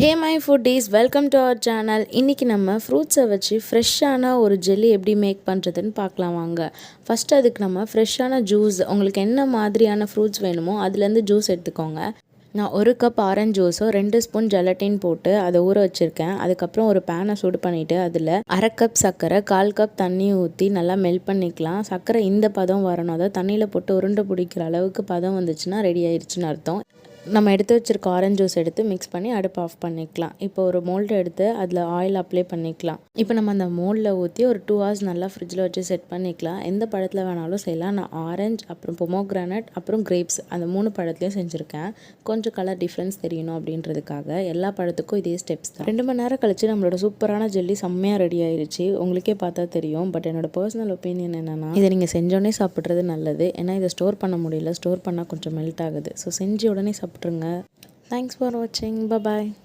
Hey my footies, welcome to our channel. இன்றைக்கி நம்ம ஃப்ரூட்ஸை வச்சு ஃப்ரெஷ்ஷான ஒரு ஜெல்லி எப்படி மேக் பண்ணுறதுன்னு பார்க்கலாம் வாங்க. ஃபஸ்ட்டு அதுக்கு நம்ம ஃப்ரெஷ்ஷான ஜூஸ், உங்களுக்கு என்ன மாதிரியான ஃப்ரூட்ஸ் வேணுமோ அதுலேருந்து ஜூஸ் எடுத்துக்கோங்க. நான் 1 கப் ஆரஞ்ச் ஜூஸோ 2 ஸ்பூன் ஜெலட்டின் போட்டு அதை ஊற வச்சுருக்கேன். அதுக்கப்புறம் ஒரு பேனை சூடு பண்ணிவிட்டு அதில் 1/2 கப் சர்க்கரை, 1/4 கப் தண்ணி ஊற்றி நல்லா மெல்ட் பண்ணிக்கலாம். சர்க்கரை இந்த பதம் வரணும், அதாவது தண்ணியில் போட்டு உருண்டை பிடிக்கிற அளவுக்கு பதம் வந்துச்சுன்னா ரெடி ஆயிடுச்சுன்னு அர்த்தம். நம்ம எடுத்து வச்சுருக்க ஆரஞ்ச் ஜூஸ் எடுத்து மிக்ஸ் பண்ணி அடுப்பு ஆஃப் பண்ணிக்கலாம். இப்போ ஒரு மோல்டு எடுத்து அதில் ஆயில் அப்ளை பண்ணிக்கலாம். இப்போ நம்ம அந்த மோல்டில் ஊற்றி ஒரு 2 hours நல்லா ஃப்ரிட்ஜில் வச்சு செட் பண்ணிக்கலாம். எந்த பழத்தில் வேணாலும் செய்யலாம். நான் ஆரஞ்ச், அப்புறம் பொமோகிரானட், அப்புறம் கிரேப்ஸ், அந்த 3 பழத்துலையும் செஞ்சுருக்கேன். கொஞ்சம் கலர் டிஃப்ரென்ஸ் தெரியணும் அப்படின்றதுக்காக. எல்லா பழத்துக்கும் இதே ஸ்டெப்ஸ் தான். 2 மணி நேரம் கழிச்சு நம்மளோட சூப்பரான ஜெல்லி செம்மையாக ரெடி ஆயிடுச்சு. உங்களுக்கே பார்த்தா தெரியும். பட் என்னோட பர்சனல் ஒப்பீனியன் என்னென்னா, இதை நீங்கள் செஞ்சோடனே சாப்பிட்றது நல்லது. ஏன்னா இதை ஸ்டோர் பண்ண முடியல, ஸ்டோர் பண்ணால் கொஞ்சம் மெல்ட் ஆகுது. ஸோ செஞ்சு உடனே சாப்பிட்ருங்க. தேங்க்ஸ் ஃபார் வாட்சிங். பை.